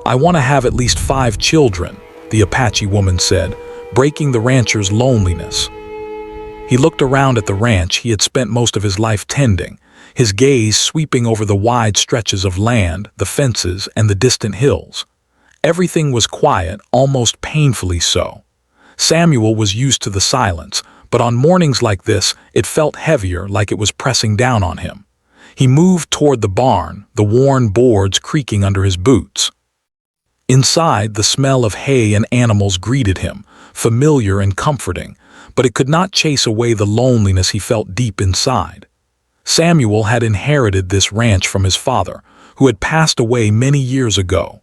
"I want to have at least 5 children," the Apache woman said, breaking the rancher's loneliness. He looked around at the ranch he had spent most of his life tending, his gaze sweeping over the wide stretches of land, the fences, and the distant hills. Everything was quiet, almost painfully so. Samuel was used to the silence, but on mornings like this, it felt heavier, like it was pressing down on him. He moved toward the barn, the worn boards creaking under his boots. Inside, the smell of hay and animals greeted him, familiar and comforting, but it could not chase away the loneliness he felt deep inside. Samuel had inherited this ranch from his father, who had passed away many years ago.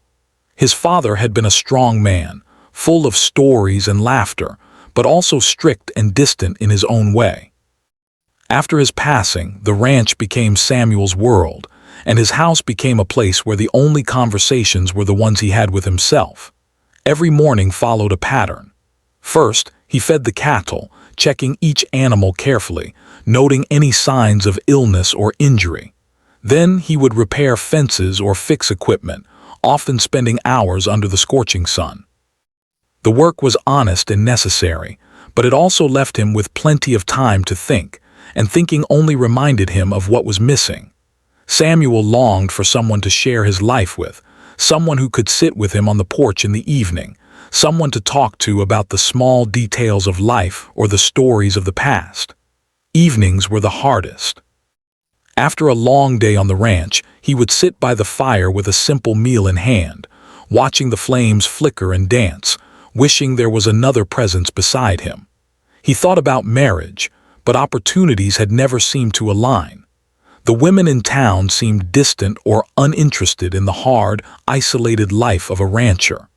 His father had been a strong man, full of stories and laughter, but also strict and distant in his own way. After his passing, the ranch became Samuel's world, and his house became a place where the only conversations were the ones he had with himself. Every morning followed a pattern. First, he fed the cattle, checking each animal carefully, noting any signs of illness or injury. Then he would repair fences or fix equipment, often spending hours under the scorching sun. The work was honest and necessary, but it also left him with plenty of time to think, and thinking only reminded him of what was missing. Samuel longed for someone to share his life with, someone who could sit with him on the porch in the evening, someone to talk to about the small details of life or the stories of the past. Evenings were the hardest. After a long day on the ranch, he would sit by the fire with a simple meal in hand, watching the flames flicker and dance, wishing there was another presence beside him. He thought about marriage, but opportunities had never seemed to align. The women in town seemed distant or uninterested in the hard, isolated life of a rancher.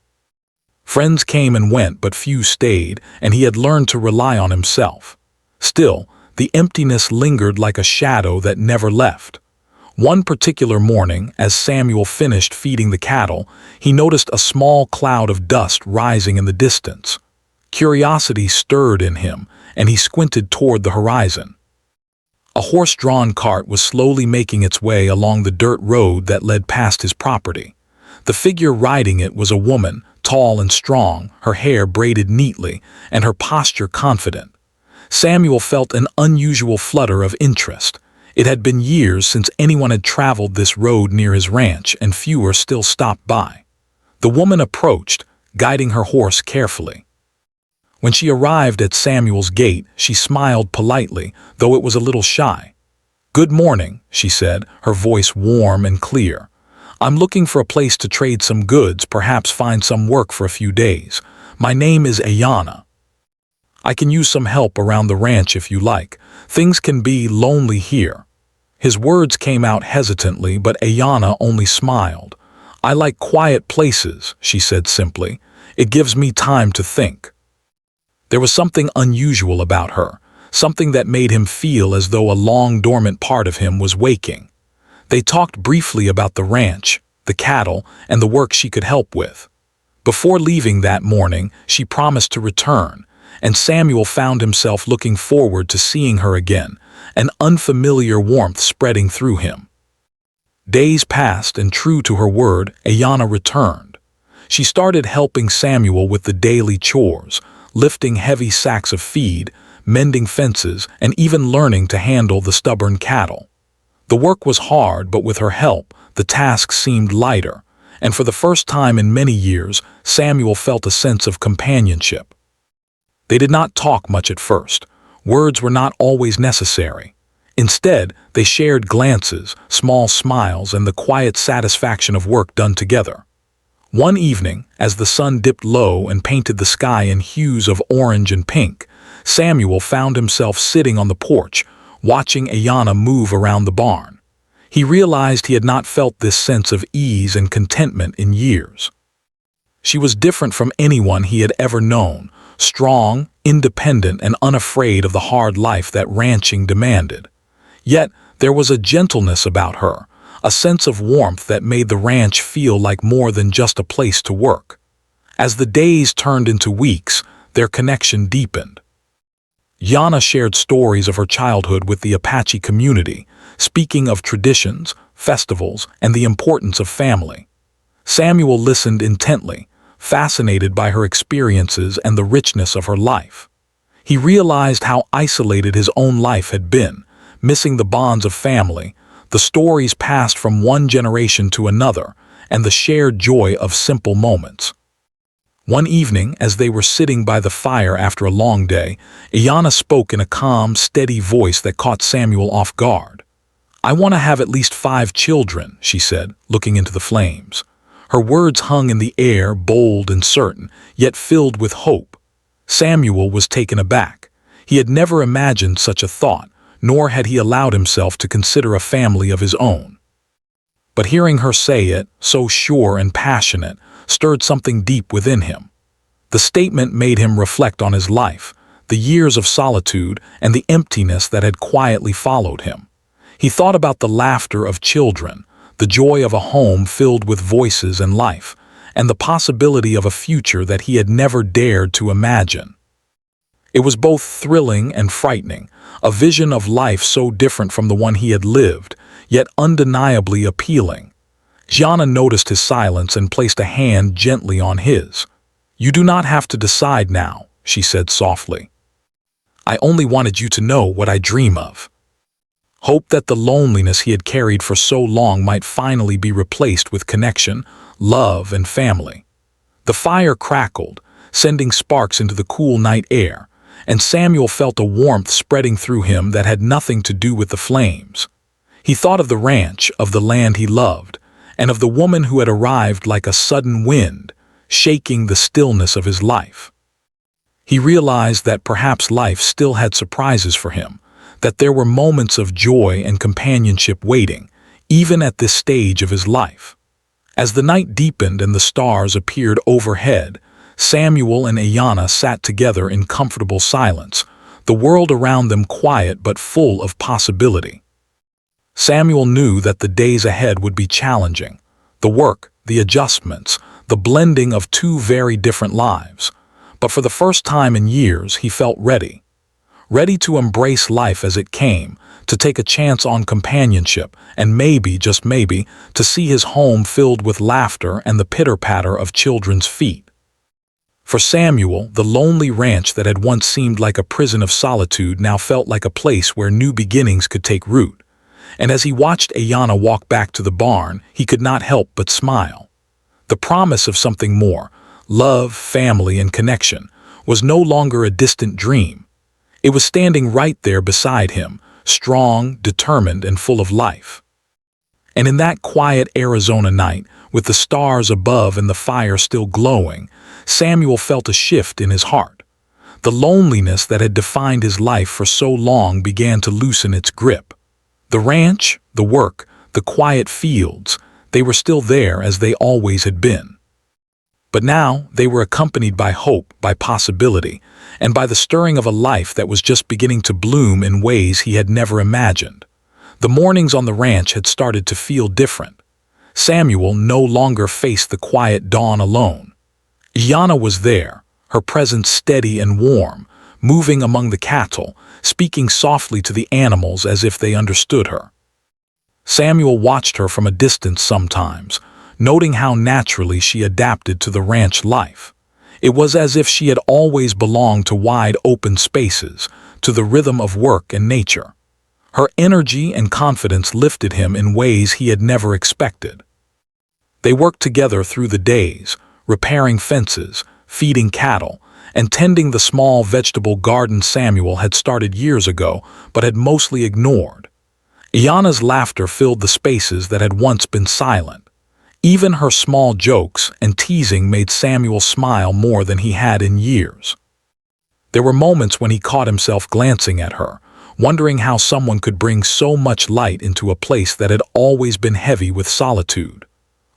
Friends came and went, but few stayed, and he had learned to rely on himself. Still, the emptiness lingered like a shadow that never left. One particular morning, as Samuel finished feeding the cattle, he noticed a small cloud of dust rising in the distance. Curiosity stirred in him, and he squinted toward the horizon. A horse-drawn cart was slowly making its way along the dirt road that led past his property. The figure riding it was a woman, tall and strong, her hair braided neatly, and her posture confident. Samuel felt an unusual flutter of interest. It had been years since anyone had traveled this road near his ranch, and fewer still stopped by. The woman approached, guiding her horse carefully. When she arrived at Samuel's gate, she smiled politely, though it was a little shy. "Good morning," she said, her voice warm and clear. "I'm looking for a place to trade some goods, perhaps find some work for a few days. My name is Ayana. I can use some help around the ranch if you like. Things can be lonely here." His words came out hesitantly, but Ayana only smiled. "I like quiet places," she said simply. "It gives me time to think." There was something unusual about her, something that made him feel as though a long dormant part of him was waking. They talked briefly about the ranch, the cattle, and the work she could help with. Before leaving that morning, she promised to return, and Samuel found himself looking forward to seeing her again, an unfamiliar warmth spreading through him. Days passed, and true to her word, Ayana returned. She started helping Samuel with the daily chores, lifting heavy sacks of feed, mending fences, and even learning to handle the stubborn cattle. The work was hard, but with her help, the task seemed lighter, and for the first time in many years, Samuel felt a sense of companionship. They did not talk much at first. Words were not always necessary. Instead, they shared glances, small smiles, and the quiet satisfaction of work done together. One evening, as the sun dipped low and painted the sky in hues of orange and pink, Samuel found himself sitting on the porch, watching Ayana move around the barn. He realized he had not felt this sense of ease and contentment in years. She was different from anyone he had ever known, strong, independent, and unafraid of the hard life that ranching demanded. Yet, there was a gentleness about her, a sense of warmth that made the ranch feel like more than just a place to work. As the days turned into weeks, their connection deepened. Yana shared stories of her childhood with the Apache community, speaking of traditions, festivals, and the importance of family. Samuel listened intently, fascinated by her experiences and the richness of her life. He realized how isolated his own life had been, missing the bonds of family, the stories passed from one generation to another, and the shared joy of simple moments. One evening, as they were sitting by the fire after a long day, Ayanna spoke in a calm, steady voice that caught Samuel off guard. "I want to have at least 5 children," she said, looking into the flames. Her words hung in the air, bold and certain, yet filled with hope. Samuel was taken aback. He had never imagined such a thought, nor had he allowed himself to consider a family of his own. But hearing her say it, so sure and passionate, stirred something deep within him. The statement made him reflect on his life, the years of solitude, and the emptiness that had quietly followed him. He thought about the laughter of children, the joy of a home filled with voices and life, and the possibility of a future that he had never dared to imagine. It was both thrilling and frightening, a vision of life so different from the one he had lived, yet undeniably appealing. Ayanna noticed his silence and placed a hand gently on his. "You do not have to decide now," she said softly. "I only wanted you to know what I dream of." Hope that the loneliness he had carried for so long might finally be replaced with connection, love, and family. The fire crackled, sending sparks into the cool night air, and Samuel felt a warmth spreading through him that had nothing to do with the flames. He thought of the ranch, of the land he loved, and of the woman who had arrived like a sudden wind, shaking the stillness of his life. He realized that perhaps life still had surprises for him, that there were moments of joy and companionship waiting, even at this stage of his life. As the night deepened and the stars appeared overhead, Samuel and Ayanna sat together in comfortable silence, the world around them quiet but full of possibility. Samuel knew that the days ahead would be challenging. The work, the adjustments, the blending of 2 very different lives. But for the first time in years, he felt ready. Ready to embrace life as it came, to take a chance on companionship, and maybe, just maybe, to see his home filled with laughter and the pitter-patter of children's feet. For Samuel, the lonely ranch that had once seemed like a prison of solitude now felt like a place where new beginnings could take root. And as he watched Ayanna walk back to the barn, he could not help but smile. The promise of something more, love, family, and connection, was no longer a distant dream. It was standing right there beside him, strong, determined, and full of life. And in that quiet Arizona night, with the stars above and the fire still glowing, Samuel felt a shift in his heart. The loneliness that had defined his life for so long began to loosen its grip. The ranch, the work, the quiet fields, they were still there as they always had been. But now they were accompanied by hope, by possibility, and by the stirring of a life that was just beginning to bloom in ways he had never imagined. The mornings on the ranch had started to feel different. Samuel no longer faced the quiet dawn alone. Ayanna was there, her presence steady and warm, moving among the cattle, speaking softly to the animals as if they understood her. Samuel watched her from a distance sometimes, noting how naturally she adapted to the ranch life. It was as if she had always belonged to wide open spaces, to the rhythm of work and nature. Her energy and confidence lifted him in ways he had never expected. They worked together through the days, repairing fences, feeding cattle, and tending the small vegetable garden Samuel had started years ago but had mostly ignored. Ayanna's laughter filled the spaces that had once been silent. Even her small jokes and teasing made Samuel smile more than he had in years. There were moments when he caught himself glancing at her, wondering how someone could bring so much light into a place that had always been heavy with solitude.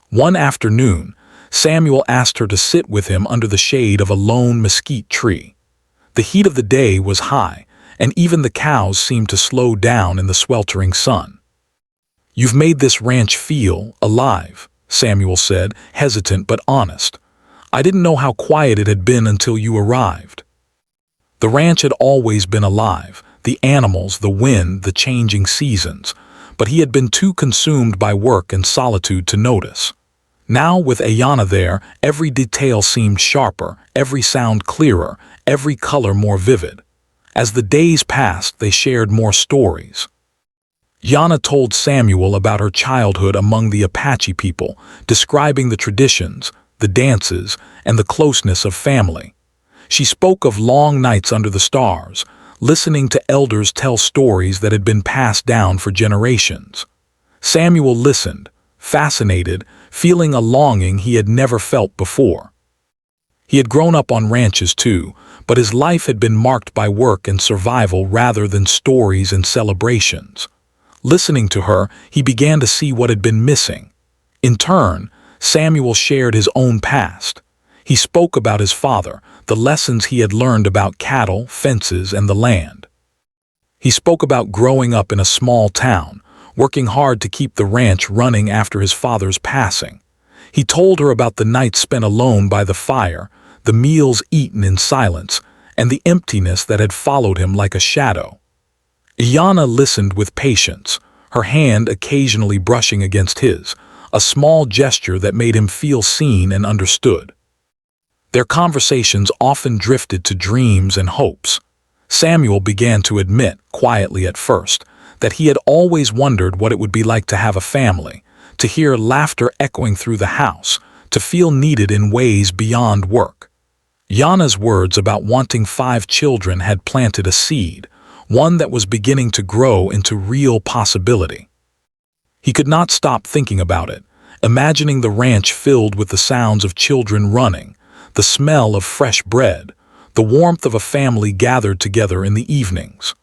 One afternoon, Samuel asked her to sit with him under the shade of a lone mesquite tree. The heat of the day was high, and even the cows seemed to slow down in the sweltering sun. "You've made this ranch feel alive," Samuel said, hesitant but honest. "I didn't know how quiet it had been until you arrived." The ranch had always been alive, the animals, the wind, the changing seasons, but he had been too consumed by work and solitude to notice. Now, with Ayanna there, every detail seemed sharper, every sound clearer, every color more vivid. As the days passed, they shared more stories. Yana told Samuel about her childhood among the Apache people, describing the traditions, the dances, and the closeness of family. She spoke of long nights under the stars, listening to elders tell stories that had been passed down for generations. Samuel listened, fascinated, feeling a longing he had never felt before. He had grown up on ranches too, but his life had been marked by work and survival rather than stories and celebrations. Listening to her, he began to see what had been missing. In turn, Samuel shared his own past. He spoke about his father, the lessons he had learned about cattle, fences, and the land. He spoke about growing up in a small town, working hard to keep the ranch running after his father's passing. He told her about the nights spent alone by the fire, the meals eaten in silence, and the emptiness that had followed him like a shadow. Ayanna listened with patience, her hand occasionally brushing against his, a small gesture that made him feel seen and understood. Their conversations often drifted to dreams and hopes. Samuel began to admit, quietly at first, that he had always wondered what it would be like to have a family, to hear laughter echoing through the house, to feel needed in ways beyond work. Yana's words about wanting 5 children had planted a seed, one that was beginning to grow into real possibility. He could not stop thinking about it, imagining the ranch filled with the sounds of children running, the smell of fresh bread, the warmth of a family gathered together in the evenings.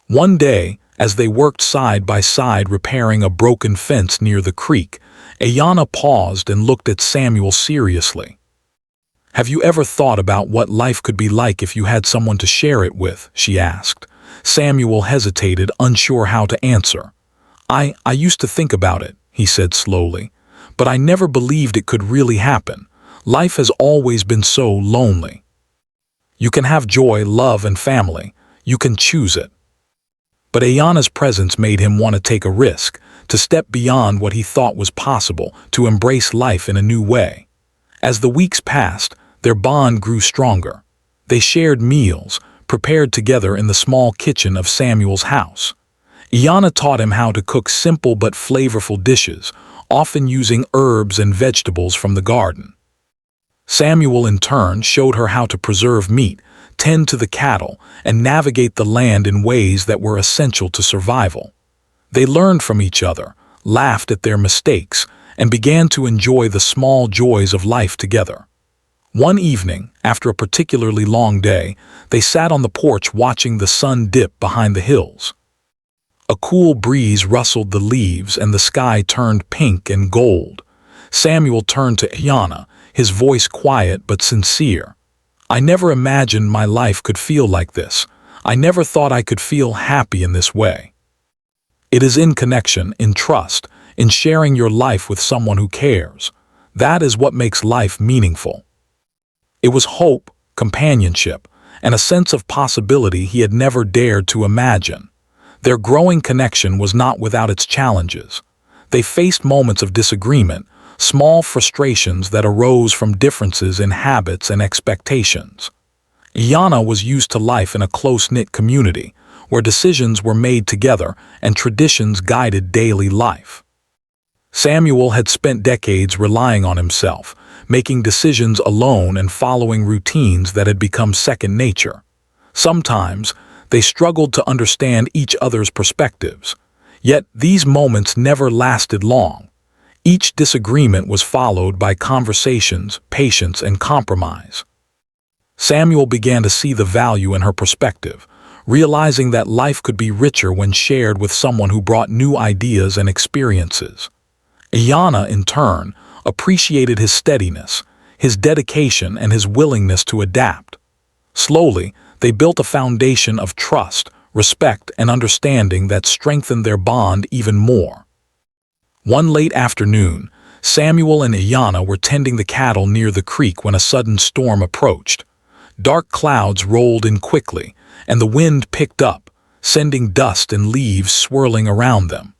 One day, as they worked side by side repairing a broken fence near the creek, Ayanna paused and looked at Samuel seriously. "Have you ever thought about what life could be like if you had someone to share it with?" she asked. Samuel hesitated, unsure how to answer. I used to think about it," he said slowly, "but I never believed it could really happen. Life has always been so lonely. You can have joy, love, and family. You can choose it." But Ayanna's presence made him want to take a risk, to step beyond what he thought was possible, to embrace life in a new way. As the weeks passed, their bond grew stronger. They shared meals, prepared together in the small kitchen of Samuel's house. Ayanna taught him how to cook simple but flavorful dishes, often using herbs and vegetables from the garden. Samuel, in turn, showed her how to preserve meat, tend to the cattle, and navigate the land in ways that were essential to survival. They learned from each other, laughed at their mistakes, and began to enjoy the small joys of life together. One evening, after a particularly long day, they sat on the porch watching the sun dip behind the hills. A cool breeze rustled the leaves and the sky turned pink and gold. Samuel turned to Ayanna, his voice quiet but sincere. "I never imagined my life could feel like this. I never thought I could feel happy in this way." It is in connection, in trust, in sharing your life with someone who cares. That is what makes life meaningful. It was hope, companionship, and a sense of possibility he had never dared to imagine. Their growing connection was not without its challenges. They faced moments of disagreement, small frustrations that arose from differences in habits and expectations. Ayanna was used to life in a close-knit community, where decisions were made together and traditions guided daily life. Samuel had spent decades relying on himself, making decisions alone and following routines that had become second nature. Sometimes, they struggled to understand each other's perspectives. Yet these moments never lasted long. Each disagreement was followed by conversations, patience, and compromise. Samuel began to see the value in her perspective, realizing that life could be richer when shared with someone who brought new ideas and experiences. Ayanna, in turn, appreciated his steadiness, his dedication, and his willingness to adapt. Slowly, they built a foundation of trust, respect, and understanding that strengthened their bond even more. One late afternoon, Samuel and Ayanna were tending the cattle near the creek when a sudden storm approached. Dark clouds rolled in quickly, and the wind picked up, sending dust and leaves swirling around them.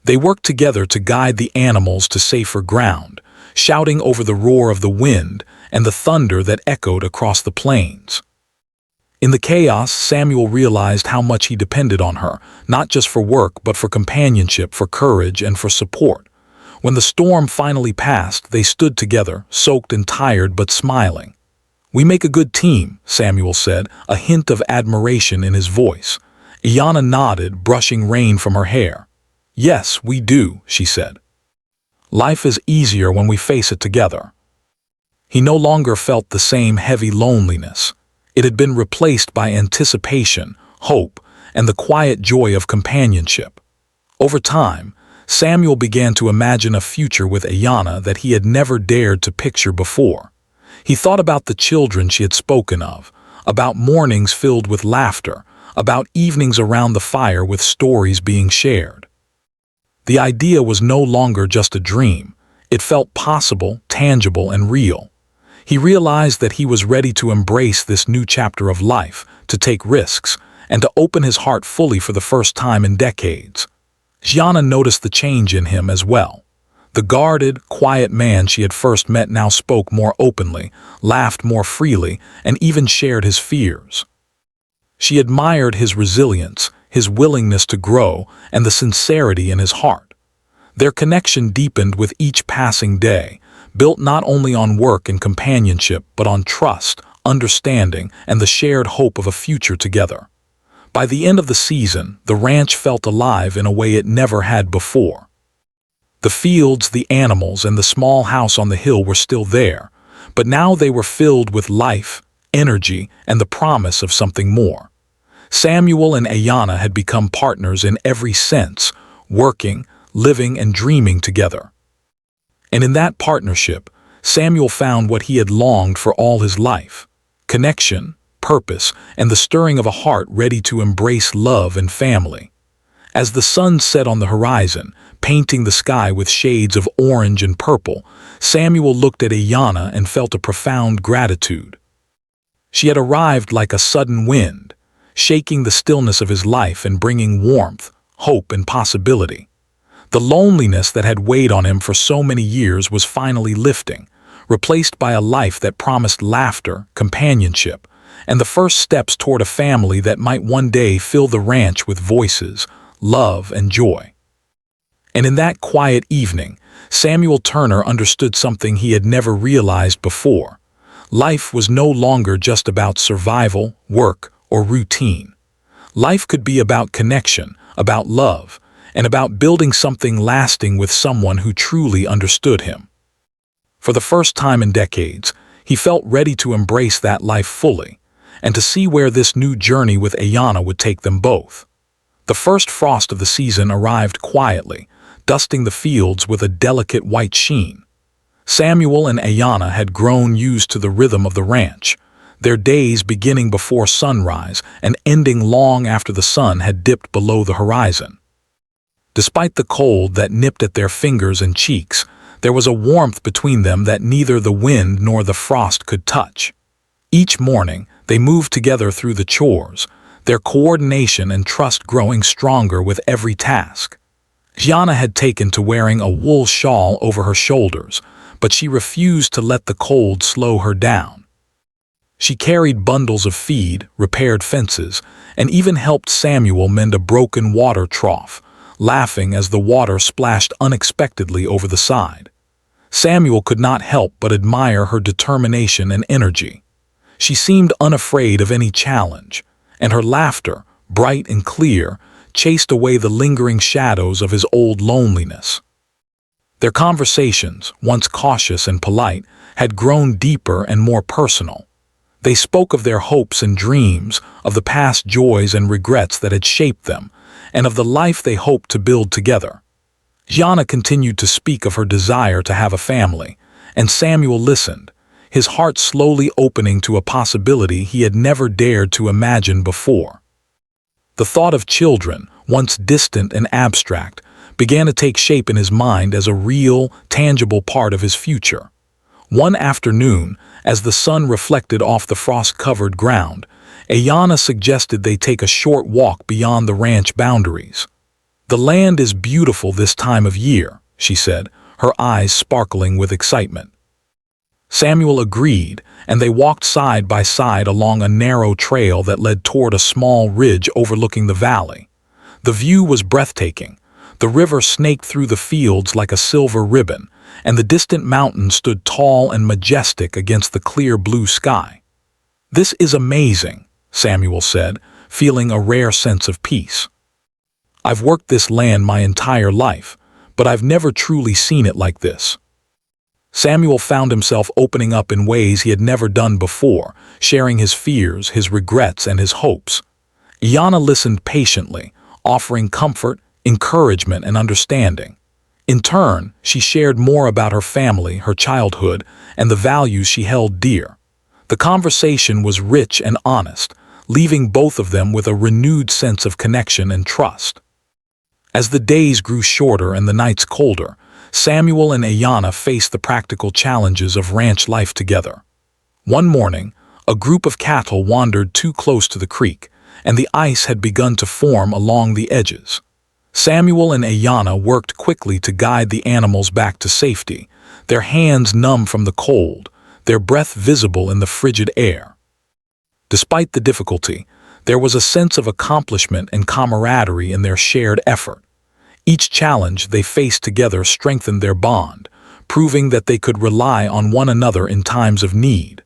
They worked together to guide the animals to safer ground, shouting over the roar of the wind and the thunder that echoed across the plains. In the chaos, Samuel realized how much he depended on her, not just for work, but for companionship, for courage, and for support. When the storm finally passed, they stood together, soaked and tired but smiling. "We make a good team," Samuel said, a hint of admiration in his voice. Ayanna nodded, brushing rain from her hair. "Yes, we do," she said. "Life is easier when we face it together." He no longer felt the same heavy loneliness. It had been replaced by anticipation, hope, and the quiet joy of companionship. Over time, Samuel began to imagine a future with Ayanna that he had never dared to picture before. He thought about the children she had spoken of, about mornings filled with laughter, about evenings around the fire with stories being shared. The idea was no longer just a dream. It felt possible, tangible, and real. He realized that he was ready to embrace this new chapter of life, to take risks, and to open his heart fully for the first time in decades. Ayanna noticed the change in him as well. The guarded, quiet man she had first met now spoke more openly, laughed more freely, and even shared his fears. She admired his resilience, his willingness to grow, and the sincerity in his heart. Their connection deepened with each passing day, built not only on work and companionship, but on trust, understanding, and the shared hope of a future together. By the end of the season, the ranch felt alive in a way it never had before. The fields, the animals, and the small house on the hill were still there, but now they were filled with life, energy, and the promise of something more. Samuel and Ayanna had become partners in every sense, working, living, and dreaming together. And in that partnership, Samuel found what he had longed for all his life: connection, purpose, and the stirring of a heart ready to embrace love and family. As the sun set on the horizon, painting the sky with shades of orange and purple, Samuel looked at Ayanna and felt a profound gratitude. She had arrived like a sudden wind, shaking the stillness of his life and bringing warmth, hope, and possibility. The loneliness that had weighed on him for so many years was finally lifting, replaced by a life that promised laughter, companionship, and the first steps toward a family that might one day fill the ranch with voices, love, and joy. And in that quiet evening, Samuel Turner understood something he had never realized before. Life was no longer just about survival, work, or routine. Life could be about connection, about love, and about building something lasting with someone who truly understood him. For the first time in decades, he felt ready to embrace that life fully, and to see where this new journey with Ayanna would take them both. The first frost of the season arrived quietly, dusting the fields with a delicate white sheen. Samuel and Ayanna had grown used to the rhythm of the ranch, their days beginning before sunrise and ending long after the sun had dipped below the horizon. Despite the cold that nipped at their fingers and cheeks, there was a warmth between them that neither the wind nor the frost could touch. Each morning, they moved together through the chores, their coordination and trust growing stronger with every task. Ayanna had taken to wearing a wool shawl over her shoulders, but she refused to let the cold slow her down. She carried bundles of feed, repaired fences, and even helped Samuel mend a broken water trough, laughing as the water splashed unexpectedly over the side. Samuel could not help but admire her determination and energy. She seemed unafraid of any challenge, and her laughter, bright and clear, chased away the lingering shadows of his old loneliness. Their conversations, once cautious and polite, had grown deeper and more personal. They spoke of their hopes and dreams, of the past joys and regrets that had shaped them, and of the life they hoped to build together. Ayanna continued to speak of her desire to have a family, and Samuel listened, his heart slowly opening to a possibility he had never dared to imagine before. The thought of children, once distant and abstract, began to take shape in his mind as a real, tangible part of his future. One afternoon, as the sun reflected off the frost-covered ground, Ayanna suggested they take a short walk beyond the ranch boundaries. "The land is beautiful this time of year," she said, her eyes sparkling with excitement. Samuel agreed, and they walked side by side along a narrow trail that led toward a small ridge overlooking the valley. The view was breathtaking. The river snaked through the fields like a silver ribbon, and the distant mountains stood tall and majestic against the clear blue sky. "This is amazing," Samuel said, feeling a rare sense of peace. "I've worked this land my entire life, but I've never truly seen it like this." Samuel found himself opening up in ways he had never done before, sharing his fears, his regrets, and his hopes. Ayanna listened patiently, offering comfort, encouragement, and understanding. In turn, she shared more about her family, her childhood, and the values she held dear. The conversation was rich and honest, leaving both of them with a renewed sense of connection and trust. As the days grew shorter and the nights colder, Samuel and Ayanna faced the practical challenges of ranch life together. One morning, a group of cattle wandered too close to the creek, and the ice had begun to form along the edges. Samuel and Ayanna worked quickly to guide the animals back to safety, their hands numb from the cold, their breath visible in the frigid air. Despite the difficulty, there was a sense of accomplishment and camaraderie in their shared effort. Each challenge they faced together strengthened their bond, proving that they could rely on one another in times of need.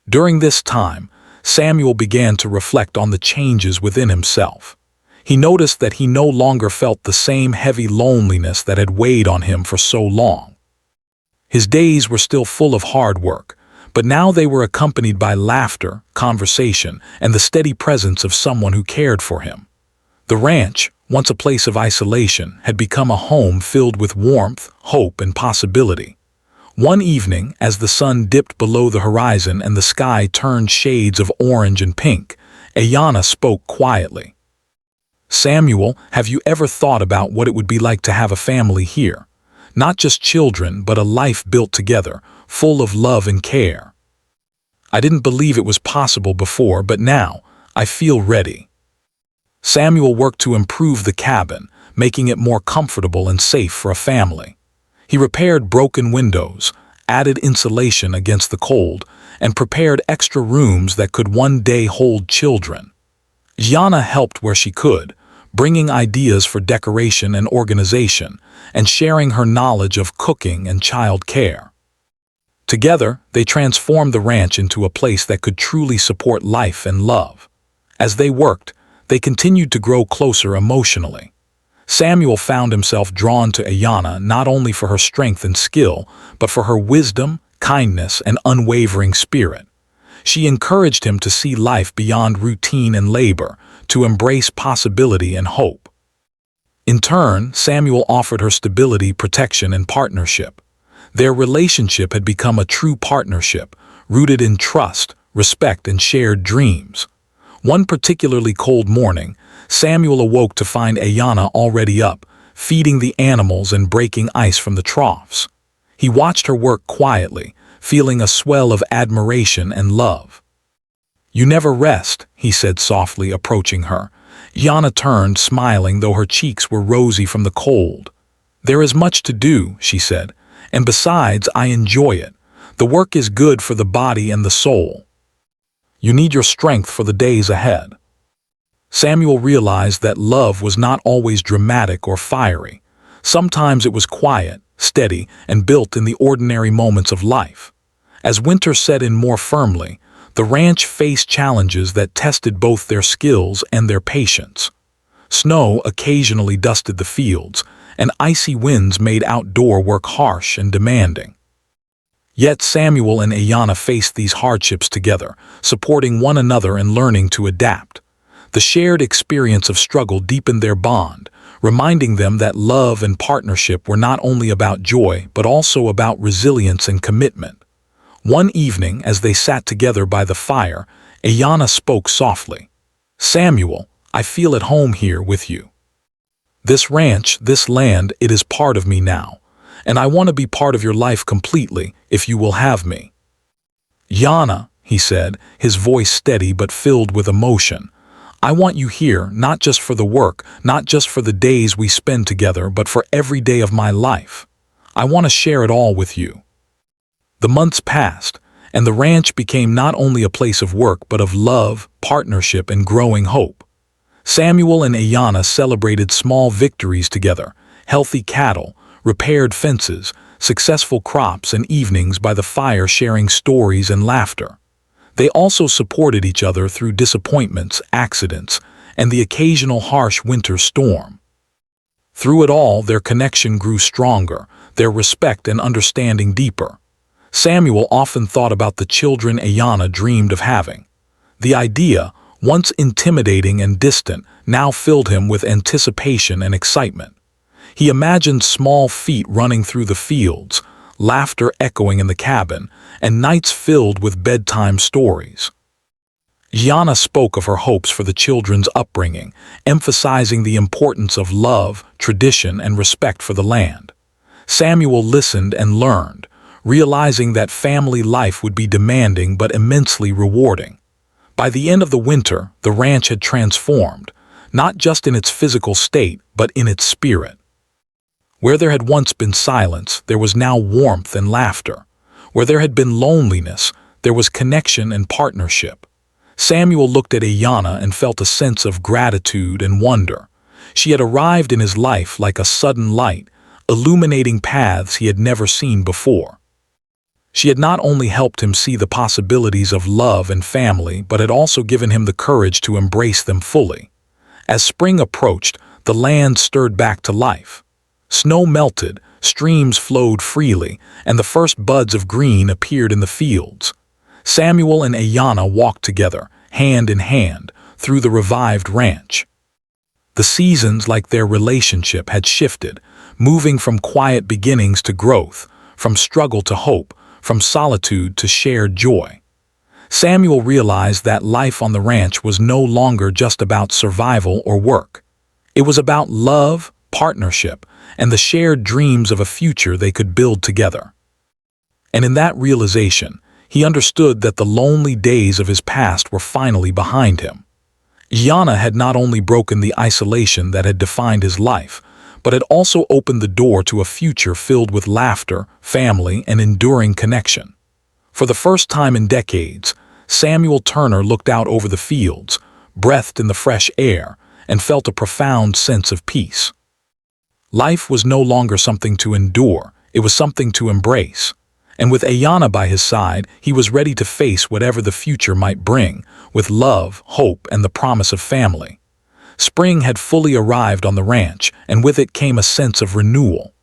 During this time, Samuel began to reflect on the changes within himself. He noticed that he no longer felt the same heavy loneliness that had weighed on him for so long. His days were still full of hard work, but now they were accompanied by laughter, conversation, and the steady presence of someone who cared for him. The ranch, once a place of isolation, had become a home filled with warmth, hope, and possibility. One evening, as the sun dipped below the horizon and the sky turned shades of orange and pink, Ayanna spoke quietly. "Samuel, have you ever thought about what it would be like to have a family here? Not just children, but a life built together, full of love and care. I didn't believe it was possible before, but now, I feel ready." Samuel worked to improve the cabin, making it more comfortable and safe for a family. He repaired broken windows, added insulation against the cold, and prepared extra rooms that could one day hold children. Ayanna helped where she could, bringing ideas for decoration and organization, and sharing her knowledge of cooking and child care. Together, they transformed the ranch into a place that could truly support life and love. As they worked, they continued to grow closer emotionally. Samuel found himself drawn to Ayanna not only for her strength and skill, but for her wisdom, kindness, and unwavering spirit. She encouraged him to see life beyond routine and labor, to embrace possibility and hope. In turn, Samuel offered her stability, protection, and partnership. Their relationship had become a true partnership, rooted in trust, respect, and shared dreams. One particularly cold morning, Samuel awoke to find Ayanna already up, feeding the animals and breaking ice from the troughs. He watched her work quietly, feeling a swell of admiration and love. "You never rest," he said softly, approaching her. Ayanna turned, smiling, though her cheeks were rosy from the cold. "There is much to do," she said, "and besides, I enjoy it. The work is good for the body and the soul. You need your strength for the days ahead." Samuel realized that love was not always dramatic or fiery. Sometimes it was quiet, steady, and built in the ordinary moments of life. As winter set in more firmly, the ranch faced challenges that tested both their skills and their patience. Snow occasionally dusted the fields, and icy winds made outdoor work harsh and demanding. Yet Samuel and Ayanna faced these hardships together, supporting one another and learning to adapt. The shared experience of struggle deepened their bond, reminding them that love and partnership were not only about joy, but also about resilience and commitment. One evening, as they sat together by the fire, Ayanna spoke softly. "Samuel, I feel at home here with you. This ranch, this land, it is part of me now, and I want to be part of your life completely, if you will have me." "Ayanna," he said, his voice steady but filled with emotion, "I want you here not just for the work, not just for the days we spend together, but for every day of my life. I want to share it all with you." The months passed, and the ranch became not only a place of work but of love, partnership, and growing hope. Samuel and Ayanna celebrated small victories together: healthy cattle, repaired fences, successful crops, and evenings by the fire sharing stories and laughter. They also supported each other through disappointments, accidents, and the occasional harsh winter storm. Through it all, their connection grew stronger, their respect and understanding deeper. Samuel often thought about the children Ayanna dreamed of having. The idea, once intimidating and distant, now filled him with anticipation and excitement. He imagined small feet running through the fields, laughter echoing in the cabin, and nights filled with bedtime stories. Ayanna spoke of her hopes for the children's upbringing, emphasizing the importance of love, tradition, and respect for the land. Samuel listened and learned, realizing that family life would be demanding but immensely rewarding. By the end of the winter, the ranch had transformed, not just in its physical state, but in its spirit. Where there had once been silence, there was now warmth and laughter. Where there had been loneliness, there was connection and partnership. Samuel looked at Ayanna and felt a sense of gratitude and wonder. She had arrived in his life like a sudden light, illuminating paths he had never seen before. She had not only helped him see the possibilities of love and family, but had also given him the courage to embrace them fully. As spring approached, the land stirred back to life. Snow melted, streams flowed freely, and the first buds of green appeared in the fields. Samuel and Ayanna walked together, hand in hand, through the revived ranch. The seasons, like their relationship, had shifted, moving from quiet beginnings to growth, from struggle to hope, from solitude to shared joy. Samuel realized that life on the ranch was no longer just about survival or work. It was about love, partnership, and the shared dreams of a future they could build together. And in that realization, he understood that the lonely days of his past were finally behind him. Ayanna had not only broken the isolation that had defined his life, but had also opened the door to a future filled with laughter, family, and enduring connection. For the first time in decades, Samuel Turner looked out over the fields, breathed in the fresh air, and felt a profound sense of peace. Life was no longer something to endure, it was something to embrace. And with Ayanna by his side, he was ready to face whatever the future might bring, with love, hope, and the promise of family. Spring had fully arrived on the ranch, and with it came a sense of renewal.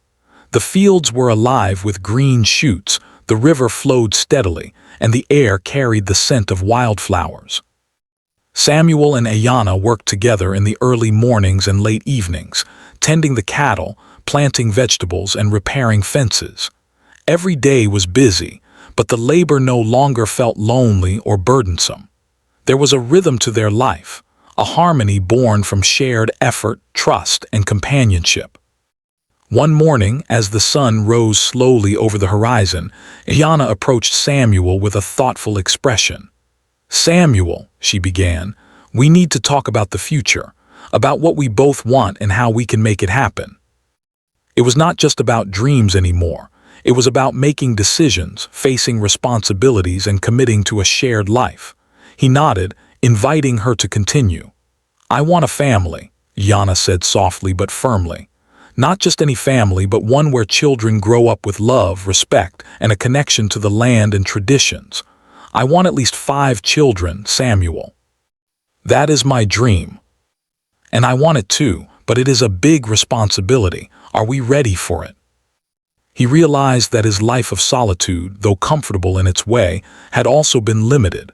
The fields were alive with green shoots, the river flowed steadily, and the air carried the scent of wildflowers. Samuel and Ayanna worked together in the early mornings and late evenings, tending the cattle, planting vegetables, and repairing fences. Every day was busy, but the labor no longer felt lonely or burdensome. There was a rhythm to their life, a harmony born from shared effort, trust, and companionship. One morning, as the sun rose slowly over the horizon, Ayanna approached Samuel with a thoughtful expression. "Samuel," she began, "we need to talk about the future, about what we both want and how we can make it happen." It was not just about dreams anymore. It was about making decisions, facing responsibilities, and committing to a shared life. He nodded, inviting her to continue. "I want a family," Ayanna said softly but firmly. "Not just any family, but one where children grow up with love, respect, and a connection to the land and traditions. I want at least 5 children, Samuel. That is my dream. And I want it too, but it is a big responsibility. Are we ready for it?" He realized that his life of solitude, though comfortable in its way, had also been limited.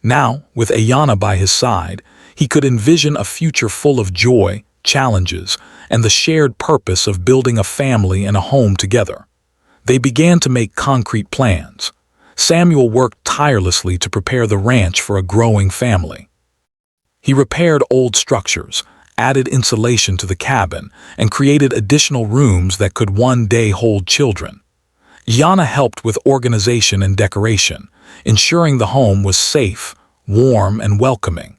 Now, with Ayanna by his side, he could envision a future full of joy, challenges, and the shared purpose of building a family and a home together. They began to make concrete plans. Samuel worked tirelessly to prepare the ranch for a growing family. He repaired old structures, added insulation to the cabin, and created additional rooms that could one day hold children. Ayanna helped with organization and decoration, ensuring the home was safe, warm, and welcoming.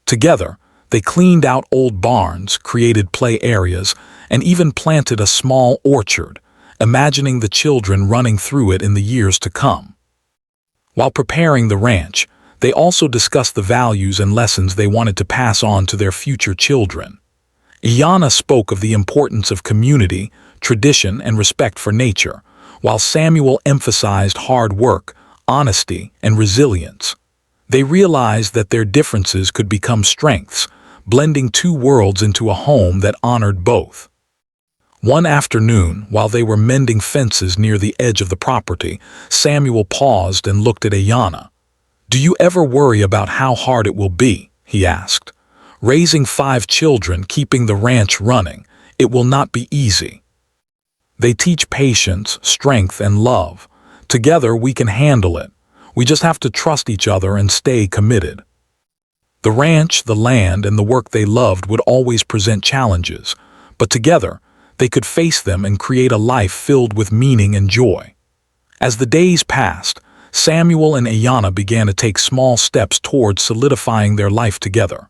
Together, they cleaned out old barns, created play areas, and even planted a small orchard, imagining the children running through it in the years to come. While preparing the ranch, they also discussed the values and lessons they wanted to pass on to their future children. Iana spoke of the importance of community, tradition, and respect for nature, while Samuel emphasized hard work, honesty, and resilience. They realized that their differences could become strengths, blending two worlds into a home that honored both. One afternoon, while they were mending fences near the edge of the property, Samuel paused and looked at Iana. "Do you ever worry about how hard it will be?" he asked. "Raising 5 children, keeping the ranch running, it will not be easy. They teach patience, strength, and love. Together we can handle it. We just have to trust each other and stay committed." The ranch, the land, and the work they loved would always present challenges, but together, they could face them and create a life filled with meaning and joy. As the days passed, Samuel and Iana began to take small steps towards solidifying their life together.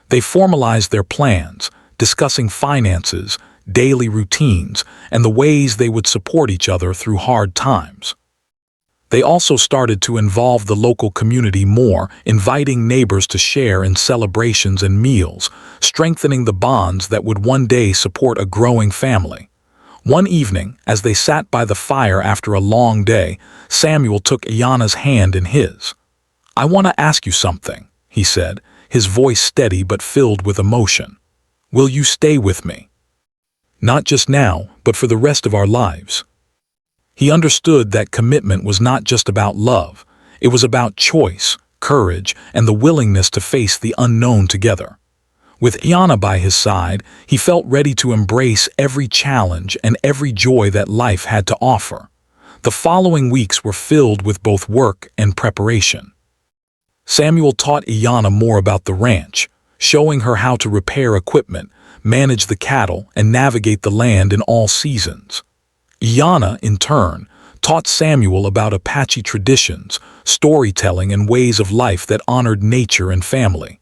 They formalized their plans, discussing finances, daily routines, and the ways they would support each other through hard times. They also started to involve the local community more, inviting neighbors to share in celebrations and meals, strengthening the bonds that would one day support a growing family. One evening, as they sat by the fire after a long day, Samuel took Iana's hand in his. "I want to ask you something," he said, his voice steady but filled with emotion. "Will you stay with me? Not just now, but for the rest of our lives." He understood that commitment was not just about love, it was about choice, courage, and the willingness to face the unknown together. With Iana by his side, he felt ready to embrace every challenge and every joy that life had to offer. The following weeks were filled with both work and preparation. Samuel taught Iana more about the ranch, showing her how to repair equipment, manage the cattle, and navigate the land in all seasons. Iana, in turn, taught Samuel about Apache traditions, storytelling, and ways of life that honored nature and family.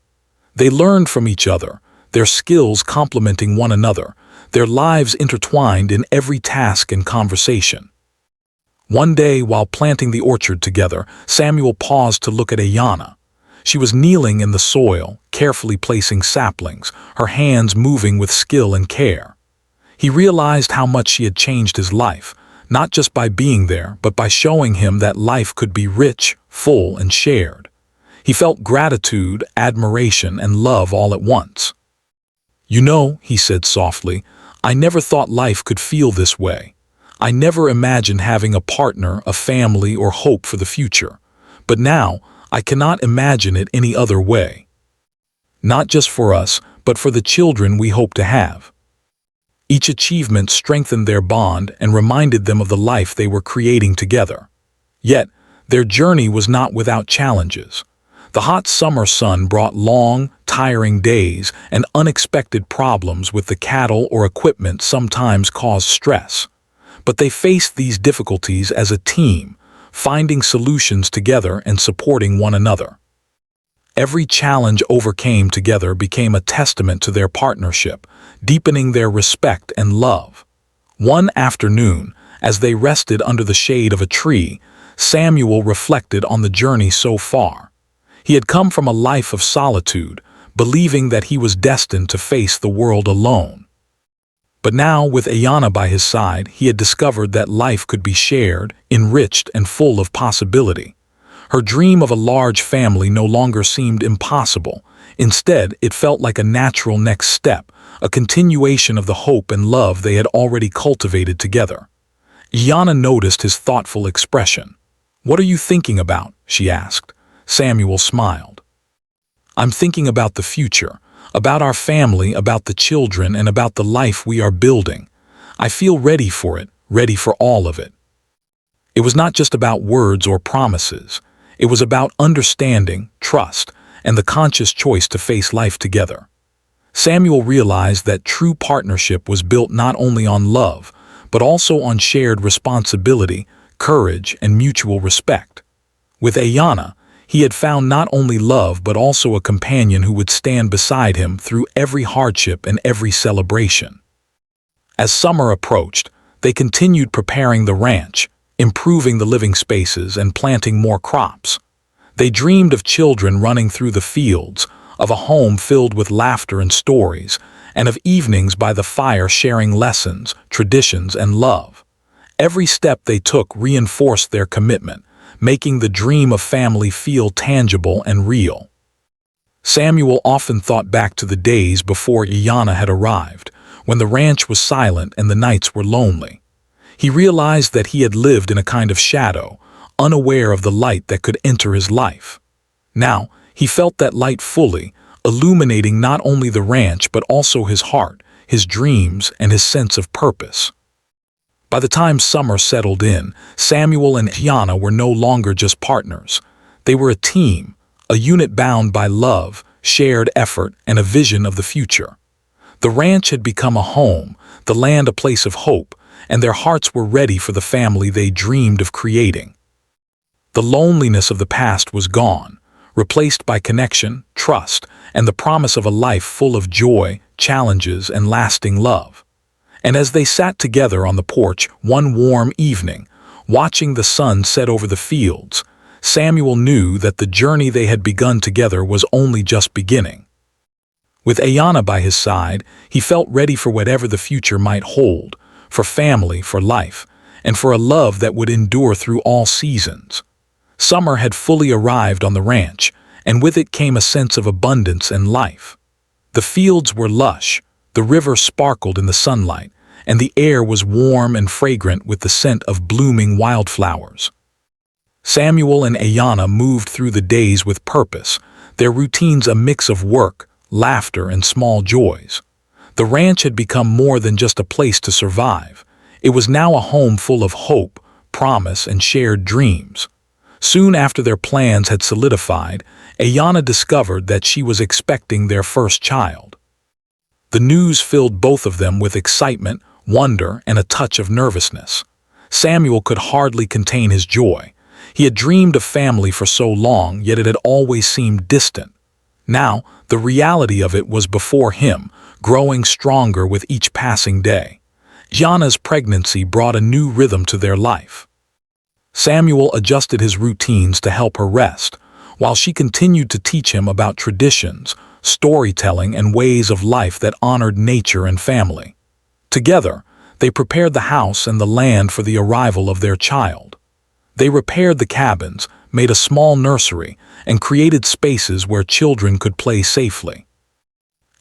They learned from each other, their skills complementing one another, their lives intertwined in every task and conversation. One day, while planting the orchard together, Samuel paused to look at Iana. She was kneeling in the soil, carefully placing saplings, her hands moving with skill and care. He realized how much she had changed his life, not just by being there, but by showing him that life could be rich, full, and shared. He felt gratitude, admiration, and love all at once. "You know," he said softly, "I never thought life could feel this way. I never imagined having a partner, a family, or hope for the future. But now, I cannot imagine it any other way. Not just for us, but for the children we hope to have." Each achievement strengthened their bond and reminded them of the life they were creating together. Yet, their journey was not without challenges. The hot summer sun brought long, tiring days, and unexpected problems with the cattle or equipment sometimes caused stress. But they faced these difficulties as a team, finding solutions together and supporting one another. Every challenge overcame together became a testament to their partnership, deepening their respect and love. One afternoon, as they rested under the shade of a tree, Samuel reflected on the journey so far. He had come from a life of solitude, believing that he was destined to face the world alone. But now, with Iana by his side, he had discovered that life could be shared, enriched, and full of possibility. Her dream of a large family no longer seemed impossible. Instead, it felt like a natural next step, a continuation of the hope and love they had already cultivated together. Iana noticed his thoughtful expression. "What are you thinking about?" she asked. Samuel smiled. "I'm thinking about the future, about our family, about the children, and about the life we are building. I feel ready for it, ready for all of it." It was not just about words or promises. It was about understanding, trust, and the conscious choice to face life together. Samuel realized that true partnership was built not only on love, but also on shared responsibility, courage, and mutual respect. With Iana, he had found not only love but also a companion who would stand beside him through every hardship and every celebration. As summer approached, They continued preparing the ranch, improving the living spaces and planting more crops. They dreamed of children running through the fields, of a home filled with laughter and stories, and of evenings by the fire sharing lessons, traditions, and love. Every step they took reinforced their commitment, making the dream of family feel tangible and real. Samuel often thought back to the days before Iyanna had arrived, when the ranch was silent and the nights were lonely. He realized that he had lived in a kind of shadow, unaware of the light that could enter his life. Now, he felt that light fully, illuminating not only the ranch but also his heart, his dreams, and his sense of purpose. By the time summer settled in, Samuel and Iyanna were no longer just partners. They were a team, a unit bound by love, shared effort, and a vision of the future. The ranch had become a home, the land a place of hope, and their hearts were ready for the family they dreamed of creating. The loneliness of the past was gone, replaced by connection, trust, and the promise of a life full of joy, challenges, and lasting love. And as they sat together on the porch one warm evening, watching the sun set over the fields, Samuel knew that the journey they had begun together was only just beginning. With Iyanna by his side, he felt ready for whatever the future might hold, for family, for life, and for a love that would endure through all seasons. Summer had fully arrived on the ranch, and with it came a sense of abundance and life. The fields were lush, the river sparkled in the sunlight, and the air was warm and fragrant with the scent of blooming wildflowers. Samuel and Iyanna moved through the days with purpose, their routines a mix of work, laughter, and small joys. The ranch had become more than just a place to survive. It was now a home full of hope, promise, and shared dreams. Soon after their plans had solidified, Iyanna discovered that she was expecting their first child. The news filled both of them with excitement, wonder, and a touch of nervousness. Samuel could hardly contain his joy. He had dreamed of family for so long, yet it had always seemed distant. Now, the reality of it was before him, growing stronger with each passing day. Iyanna's pregnancy brought a new rhythm to their life. Samuel adjusted his routines to help her rest, while she continued to teach him about traditions, storytelling, and ways of life that honored nature and family. Together, they prepared the house and the land for the arrival of their child. They repaired the cabins, made a small nursery, and created spaces where children could play safely.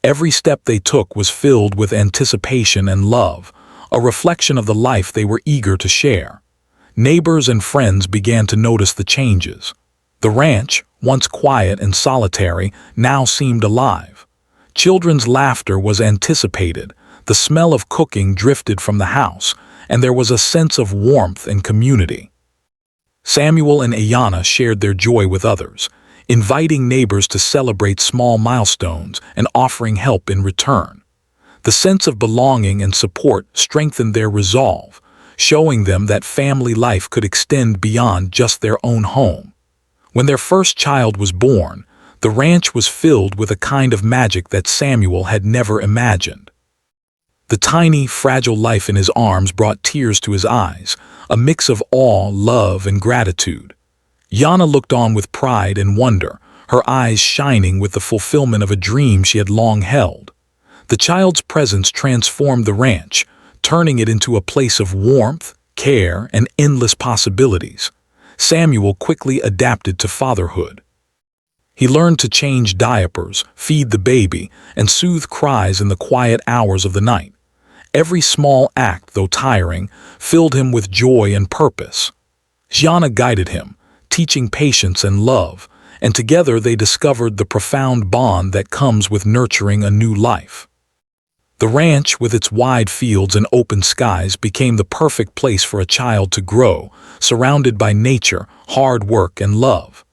Every step they took was filled with anticipation and love, a reflection of the life they were eager to share. Neighbors and friends began to notice the changes. The ranch, once quiet and solitary, now seemed alive. Children's laughter was anticipated, the smell of cooking drifted from the house, and there was a sense of warmth and community. Samuel and Iyanna shared their joy with others, inviting neighbors to celebrate small milestones and offering help in return. The sense of belonging and support strengthened their resolve, showing them that family life could extend beyond just their own home. When their first child was born, the ranch was filled with a kind of magic that Samuel had never imagined. The tiny, fragile life in his arms brought tears to his eyes, a mix of awe, love, and gratitude. Iyanna looked on with pride and wonder, her eyes shining with the fulfillment of a dream she had long held. The child's presence transformed the ranch, turning it into a place of warmth, care, and endless possibilities. Samuel quickly adapted to fatherhood. He learned to change diapers, feed the baby, and soothe cries in the quiet hours of the night. Every small act, though tiring, filled him with joy and purpose. Iyanna guided him, teaching patience and love, and together they discovered the profound bond that comes with nurturing a new life. The ranch, with its wide fields and open skies, became the perfect place for a child to grow, surrounded by nature, hard work, and love.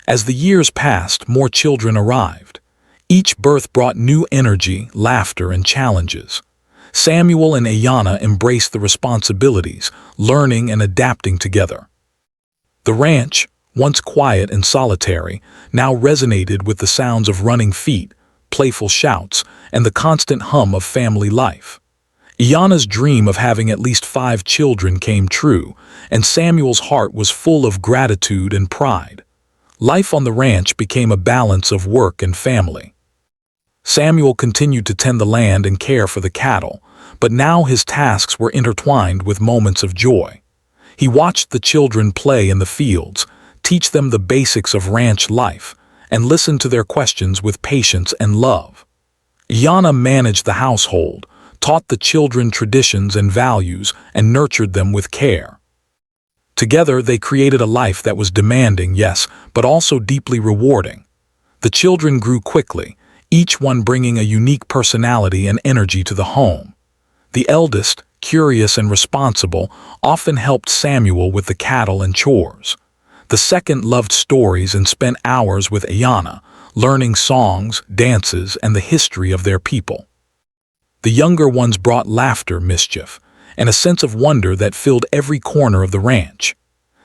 As the years passed, more children arrived. Each birth brought new energy, laughter, and challenges. Samuel and Iyanna embraced the responsibilities, learning and adapting together. The ranch, once quiet and solitary, now resonated with the sounds of running feet, playful shouts, and the constant hum of family life. Iana's dream of having at least 5 children came true, and Samuel's heart was full of gratitude and pride. Life on the ranch became a balance of work and family. Samuel continued to tend the land and care for the cattle, but now his tasks were intertwined with moments of joy. He watched the children play in the fields, teach them the basics of ranch life, and listened to their questions with patience and love. Iana managed the household, taught the children traditions and values, and nurtured them with care. Together, they created a life that was demanding, yes, but also deeply rewarding. The children grew quickly, each one bringing a unique personality and energy to the home. The eldest, curious and responsible, often helped Samuel with the cattle and chores. The second loved stories and spent hours with Iana, learning songs, dances, and the history of their people. The younger ones brought laughter, mischief, and a sense of wonder that filled every corner of the ranch.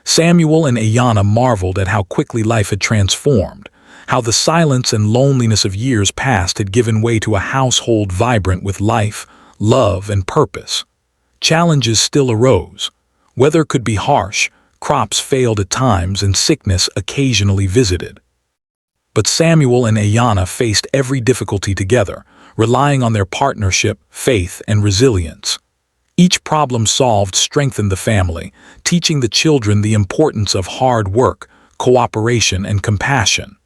Samuel and Iana marveled at how quickly life had transformed, how the silence and loneliness of years past had given way to a household vibrant with life, love, and purpose. Challenges still arose. Weather could be harsh, crops failed at times, and sickness occasionally visited. But Samuel and Iana faced every difficulty together, relying on their partnership, faith, and resilience. Each problem solved strengthened the family, teaching the children the importance of hard work, cooperation, and compassion.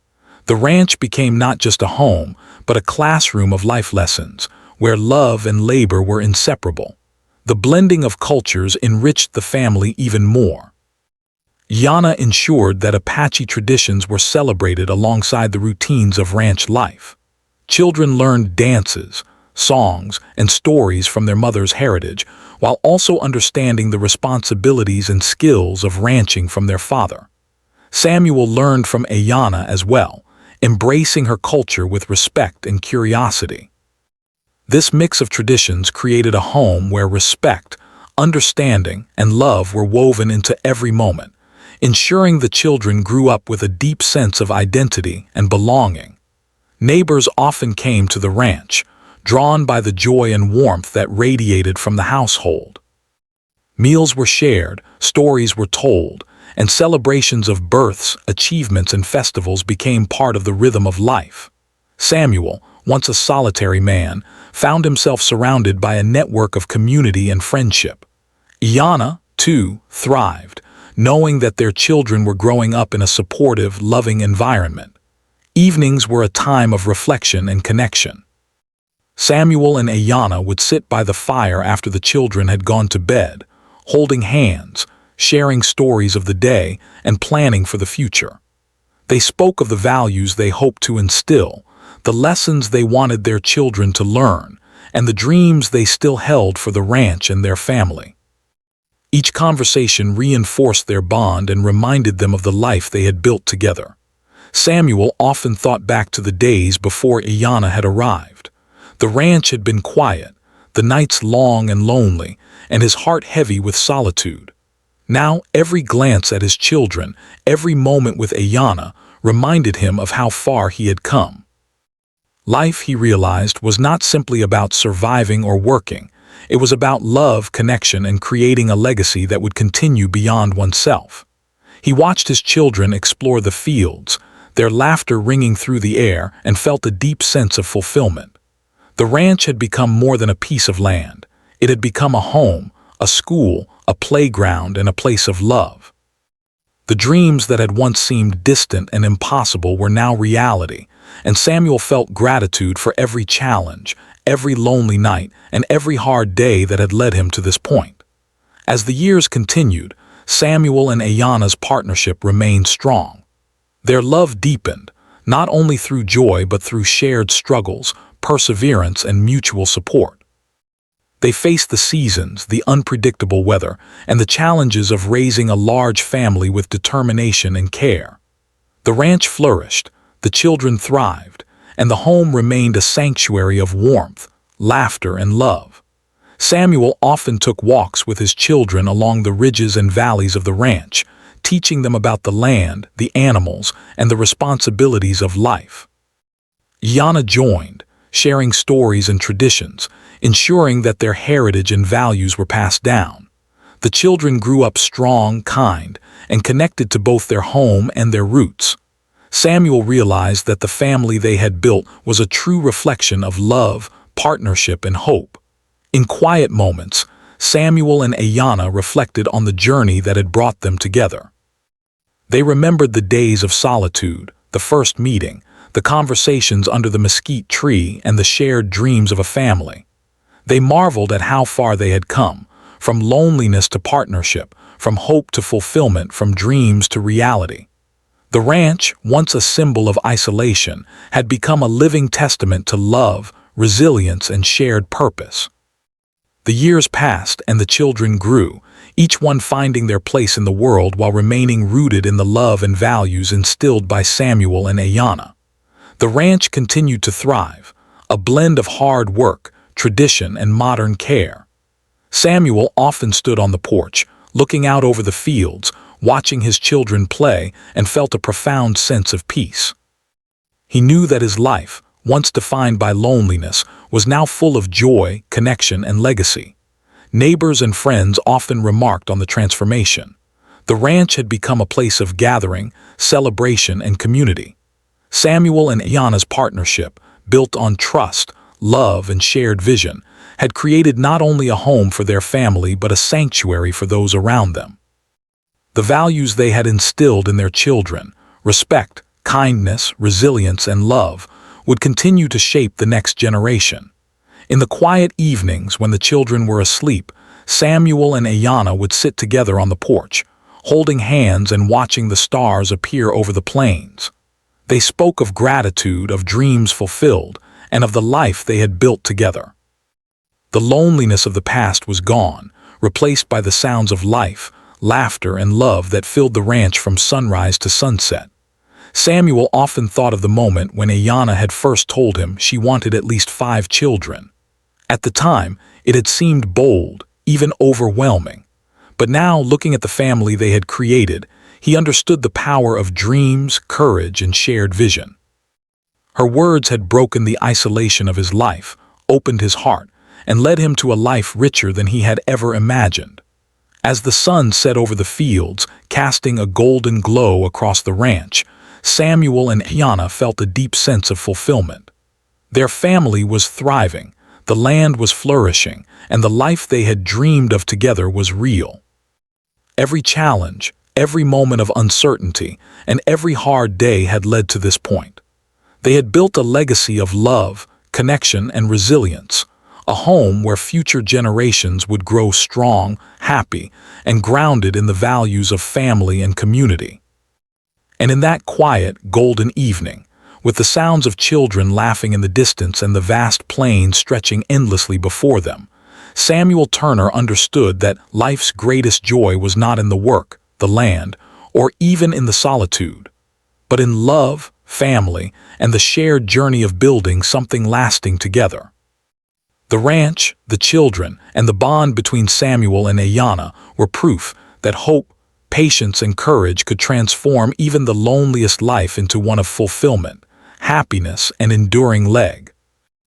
The ranch became not just a home, but a classroom of life lessons, where love and labor were inseparable. The blending of cultures enriched the family even more. Iana ensured that Apache traditions were celebrated alongside the routines of ranch life. Children learned dances, songs, and stories from their mother's heritage, while also understanding the responsibilities and skills of ranching from their father. Samuel learned from Iana as well, embracing her culture with respect and curiosity. This mix of traditions created a home where respect, understanding, and love were woven into every moment, ensuring the children grew up with a deep sense of identity and belonging. Neighbors often came to the ranch, drawn by the joy and warmth that radiated from the household. Meals were shared, stories were told, and celebrations of births, achievements, and festivals became part of the rhythm of life. Samuel, once a solitary man, found himself surrounded by a network of community and friendship. Iana, too, thrived, knowing that their children were growing up in a supportive, loving environment. Evenings were a time of reflection and connection. Samuel and Iana would sit by the fire after the children had gone to bed, holding hands, sharing stories of the day, and planning for the future. They spoke of the values they hoped to instill, the lessons they wanted their children to learn, and the dreams they still held for the ranch and their family. Each conversation reinforced their bond and reminded them of the life they had built together. Samuel often thought back to the days before Iana had arrived. The ranch had been quiet, the nights long and lonely, and his heart heavy with solitude. Now, every glance at his children, every moment with Iana, reminded him of how far he had come. Life, he realized, was not simply about surviving or working. It was about love, connection, and creating a legacy that would continue beyond oneself. He watched his children explore the fields, their laughter ringing through the air, and felt a deep sense of fulfillment. The ranch had become more than a piece of land. It had become a home, a school, a playground, and a place of love. The dreams that had once seemed distant and impossible were now reality, and Samuel felt gratitude for every challenge, every lonely night, and every hard day that had led him to this point. As the years continued, Samuel and Iana's partnership remained strong. Their love deepened, not only through joy but through shared struggles, perseverance, and mutual support. They faced the seasons, the unpredictable weather, and the challenges of raising a large family with determination and care. The ranch flourished, the children thrived, and the home remained a sanctuary of warmth, laughter, and love. Samuel often took walks with his children along the ridges and valleys of the ranch, teaching them about the land, the animals, and the responsibilities of life. Iana joined, sharing stories and traditions, ensuring that their heritage and values were passed down. The children grew up strong, kind, and connected to both their home and their roots. Samuel realized that the family they had built was a true reflection of love, partnership, and hope. In quiet moments, Samuel and Ayanna reflected on the journey that had brought them together. They remembered the days of solitude, the first meeting, the conversations under the mesquite tree, and the shared dreams of a family. They marveled at how far they had come, from loneliness to partnership, from hope to fulfillment, from dreams to reality. The ranch, once a symbol of isolation, had become a living testament to love, resilience, and shared purpose. The years passed and the children grew, each one finding their place in the world while remaining rooted in the love and values instilled by Samuel and Ayanna. The ranch continued to thrive, a blend of hard work, tradition, and modern care. Samuel often stood on the porch, looking out over the fields, watching his children play, and felt a profound sense of peace. He knew that his life, once defined by loneliness, was now full of joy, connection, and legacy. Neighbors and friends often remarked on the transformation. The ranch had become a place of gathering, celebration, and community. Samuel and Ayanna's partnership, built on trust, love, and shared vision, had created not only a home for their family but a sanctuary for those around them. The values they had instilled in their children, respect, kindness, resilience, and love, would continue to shape the next generation. In the quiet evenings when the children were asleep, Samuel and Ayanna would sit together on the porch, holding hands and watching the stars appear over the plains. They spoke of gratitude, of dreams fulfilled, and of the life they had built together. The loneliness of the past was gone, replaced by the sounds of life, laughter, and love that filled the ranch from sunrise to sunset. Samuel often thought of the moment when Ayanna had first told him she wanted at least 5 children. At the time, it had seemed bold, even overwhelming. But now, looking at the family they had created, he understood the power of dreams, courage, and shared vision. Her words had broken the isolation of his life, opened his heart, and led him to a life richer than he had ever imagined. As the sun set over the fields, casting a golden glow across the ranch, Samuel and Ayanna felt a deep sense of fulfillment. Their family was thriving, the land was flourishing, and the life they had dreamed of together was real. Every challenge, every moment of uncertainty, and every hard day had led to this point. They had built a legacy of love, connection, and resilience, a home where future generations would grow strong, happy, and grounded in the values of family and community. And in that quiet, golden evening, with the sounds of children laughing in the distance and the vast plains stretching endlessly before them, Samuel Turner understood that life's greatest joy was not in the work, the land, or even in the solitude, but in love, family, and the shared journey of building something lasting together. The ranch, the children, and the bond between Samuel and Ayanna were proof that hope, patience, and courage could transform even the loneliest life into one of fulfillment, happiness, and enduring leg.